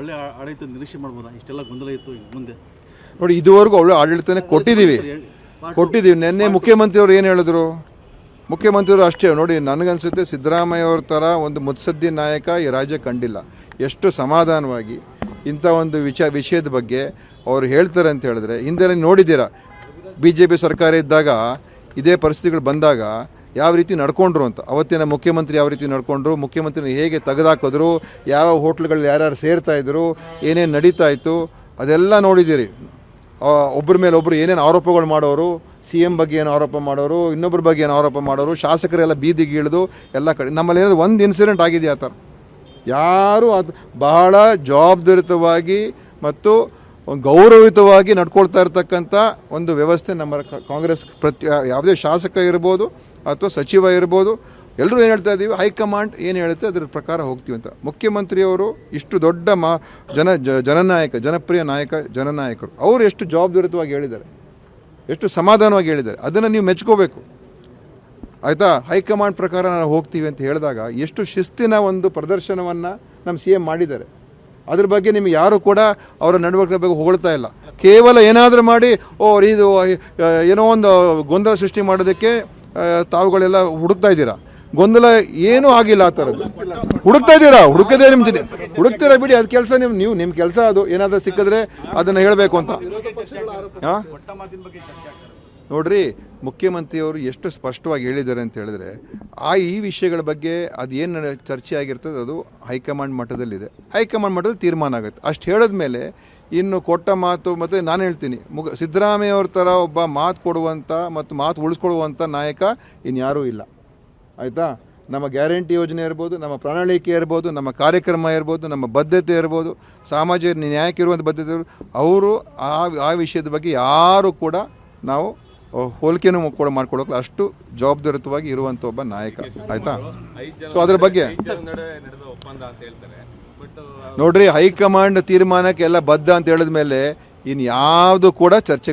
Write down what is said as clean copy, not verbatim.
ಒಳ್ಳೆ ಆಡಳಿತ ನಿರೀಕ್ಷೆ ಮಾಡ್ಬೋದಾ? ಇಷ್ಟೆಲ್ಲ ಗೊಂದಲ ಇತ್ತು, ಮುಂದೆ ನೋಡಿ ಇದುವರೆಗೂ ಒಳ್ಳೆ ಆಡಳಿತನೇ ಕೊಟ್ಟಿದ್ದೀವಿ. ನಿನ್ನೆ ಮುಖ್ಯಮಂತ್ರಿಯವರು ಏನು ಹೇಳಿದ್ರು? ಮುಖ್ಯಮಂತ್ರಿಯವರು ಅಷ್ಟೇ ನೋಡಿ, ನನಗನ್ಸುತ್ತೆ ಸಿದ್ದರಾಮಯ್ಯ ಅವ್ರ ಥರ ಒಂದು ಮುತ್ಸದ್ದಿ ನಾಯಕ ಈ ರಾಜ್ಯ ಕಂಡಿಲ್ಲ. ಎಷ್ಟು ಸಮಾಧಾನವಾಗಿ ಇಂಥ ಒಂದು ವಿಷಯದ ಬಗ್ಗೆ ಅವರು ಹೇಳ್ತಾರೆ ಅಂತ ಹೇಳಿದ್ರೆ, ಹಿಂದೆ ನೋಡಿದ್ದೀರಾ BJP ಸರ್ಕಾರ ಇದ್ದಾಗ ಇದೇ ಪರಿಸ್ಥಿತಿಗಳು ಬಂದಾಗ ಯಾವ ರೀತಿ ನಡ್ಕೊಂಡ್ರು ಅಂತ. ಅವತ್ತಿನ ಮುಖ್ಯಮಂತ್ರಿ ಯಾವ ರೀತಿ ನಡ್ಕೊಂಡ್ರು, ಮುಖ್ಯಮಂತ್ರಿನ ಹೇಗೆ ತೆಗೆದಾಕಿದ್ರು, ಯಾವ ಹೋಟ್ಲ್ಗಳಲ್ಲಿ ಯಾರ್ಯಾರು ಸೇರ್ತಾಯಿದ್ರು, ಏನೇನು ನಡೀತಾ ಇತ್ತು ಅದೆಲ್ಲ ನೋಡಿದ್ದೀರಿ. ಒಬ್ಬರ ಮೇಲೆ ಒಬ್ಬರು ಏನೇನು ಆರೋಪಗಳು ಮಾಡೋರು, CM ಬಗ್ಗೆ ಏನು ಆರೋಪ ಮಾಡೋರು, ಇನ್ನೊಬ್ಬರ ಬಗ್ಗೆ ಏನು ಆರೋಪ ಮಾಡೋರು, ಶಾಸಕರೆಲ್ಲ ಬೀದಿಗೆ ಇಳಿದು ಎಲ್ಲ ಕಡೆ. ನಮ್ಮಲ್ಲಿ ಏನಾದ್ರು ಒಂದು ಇನ್ಸಿಡೆಂಟ್ ಆಗಿದೆಯಾ ಆ ಥರ? ಯಾರು ಅದು ಬಹಳ ಜವಾಬ್ದಾರಿತವಾಗಿ ಮತ್ತು ಗೌರವಯುತವಾಗಿ ನಡ್ಕೊಳ್ತಾ ಇರ್ತಕ್ಕಂಥ ಒಂದು ವ್ಯವಸ್ಥೆ ನಮ್ಮ ಕಾಂಗ್ರೆಸ್ ಯಾವುದೇ ಶಾಸಕ ಇರ್ಬೋದು ಅಥವಾ ಸಚಿವ ಇರ್ಬೋದು, ಎಲ್ಲರೂ ಏನು ಹೇಳ್ತಾ ಇದ್ದೀವಿ, ಹೈಕಮಾಂಡ್ ಏನು ಹೇಳುತ್ತೆ ಅದರ ಪ್ರಕಾರ ಹೋಗ್ತೀವಿ ಅಂತ. ಮುಖ್ಯಮಂತ್ರಿಯವರು ಇಷ್ಟು ದೊಡ್ಡ ಜನನಾಯಕ, ಜನಪ್ರಿಯ ನಾಯಕ, ಜನನಾಯಕರು, ಅವರು ಎಷ್ಟು ಜವಾಬ್ದಾರಿತವಾಗಿ ಹೇಳಿದ್ದಾರೆ, ಎಷ್ಟು ಸಮಾಧಾನವಾಗಿ ಹೇಳಿದ್ದಾರೆ, ಅದನ್ನು ನೀವು ಮೆಚ್ಕೋಬೇಕು ಆಯಿತಾ. ಹೈಕಮಾಂಡ್ ಪ್ರಕಾರ ನಾವು ಹೋಗ್ತೀವಿ ಅಂತ ಹೇಳಿದಾಗ ಎಷ್ಟು ಶಿಸ್ತಿನ ಒಂದು ಪ್ರದರ್ಶನವನ್ನು ನಮ್ಮ CM ಮಾಡಿದ್ದಾರೆ. ಅದ್ರ ಬಗ್ಗೆ ನಿಮಗೆ ಯಾರು ಕೂಡ ಅವರ ನಡವಳಿಕೆ ಬಗ್ಗೆ ಹೊಗಳ್ತಾ ಇಲ್ಲ. ಕೇವಲ ಏನಾದರೂ ಮಾಡಿ ಇದು ಏನೋ ಒಂದು ಗೊಂದಲ ಸೃಷ್ಟಿ ಮಾಡೋದಕ್ಕೆ ತಾವುಗಳೆಲ್ಲ ಹುಡುಕ್ತಾ ಇದ್ದೀರಾ. ಗೊಂದಲ ಏನೂ ಆಗಿಲ್ಲ ಆ ಥರದ್ದು. ಹುಡುಕ್ತಾ ಇದ್ದೀರಾ, ಹುಡುಕದೇ ಹುಡುಕ್ತೀರಾ ಬಿಡಿ, ಅದು ಕೆಲಸ ನಿಮ್ಮ ಕೆಲಸ. ಅದು ಏನಾದರೂ ಸಿಕ್ಕಿದ್ರೆ ಅದನ್ನು ಹೇಳಬೇಕು ಅಂತ. ಹಾಂ ನೋಡ್ರಿ, ಮುಖ್ಯಮಂತ್ರಿಯವರು ಎಷ್ಟು ಸ್ಪಷ್ಟವಾಗಿ ಹೇಳಿದ್ದಾರೆ ಅಂತ ಹೇಳಿದ್ರೆ, ಈ ವಿಷಯಗಳ ಬಗ್ಗೆ ಅದೇನು ಚರ್ಚೆ ಆಗಿರ್ತದೆ ಅದು ಹೈಕಮಾಂಡ್ ಮಟ್ಟದಲ್ಲಿದೆ. ಹೈಕಮಾಂಡ್ ಮಟ್ಟದಲ್ಲಿ ತೀರ್ಮಾನ ಆಗುತ್ತೆ. ಅಷ್ಟು ಹೇಳಿದ್ಮೇಲೆ ಇನ್ನು ಕೊಟ್ಟ ಮಾತು, ಮತ್ತು ನಾನು ಹೇಳ್ತೀನಿ, ಸಿದ್ದರಾಮಯ್ಯ ಅವ್ರ ಥರ ಒಬ್ಬ ಮಾತು ಕೊಡುವಂಥ ಮತ್ತು ಮಾತು ಉಳಿಸ್ಕೊಳ್ಳುವಂಥ ನಾಯಕ ಇನ್ಯಾರೂ ಇಲ್ಲ ಆಯಿತಾ. ನಮ್ಮ ಗ್ಯಾರಂಟಿ ಯೋಜನೆ ಇರ್ಬೋದು, ನಮ್ಮ ಪ್ರಣಾಳಿಕೆ ಇರ್ಬೋದು, ನಮ್ಮ ಕಾರ್ಯಕ್ರಮ ಇರ್ಬೋದು, ನಮ್ಮ ಬದ್ಧತೆ ಇರ್ಬೋದು, ಸಾಮಾಜಿಕ ನ್ಯಾಯಕ್ಕೆ ಇರುವಂಥ ಬದ್ಧತೆ ಅವರು ಆ ವಿಷಯದ ಬಗ್ಗೆ ಯಾರು ಕೂಡ ನಾವು ಹೋಲಿಕೆನೂ ಕೂಡ ಮಾಡ್ಕೊಳ್ಳೋಕೆ ಅಷ್ಟು ಜವಾಬ್ದಾರಿತವಾಗಿ ಇರುವಂಥ ಒಬ್ಬ ನಾಯಕ ಆಯಿತಾ. ಸೊ ಅದ್ರ ಬಗ್ಗೆ ನೋಡ್ರಿ, ಹೈಕಮಾಂಡ್ ತೀರ್ಮಾನಕ್ಕೆ ಎಲ್ಲ ಬದ್ಧ ಅಂತ ಹೇಳಿದ್ಮೇಲೆ ಇನ್ಯಾವುದು ಕೂಡ ಚರ್ಚೆ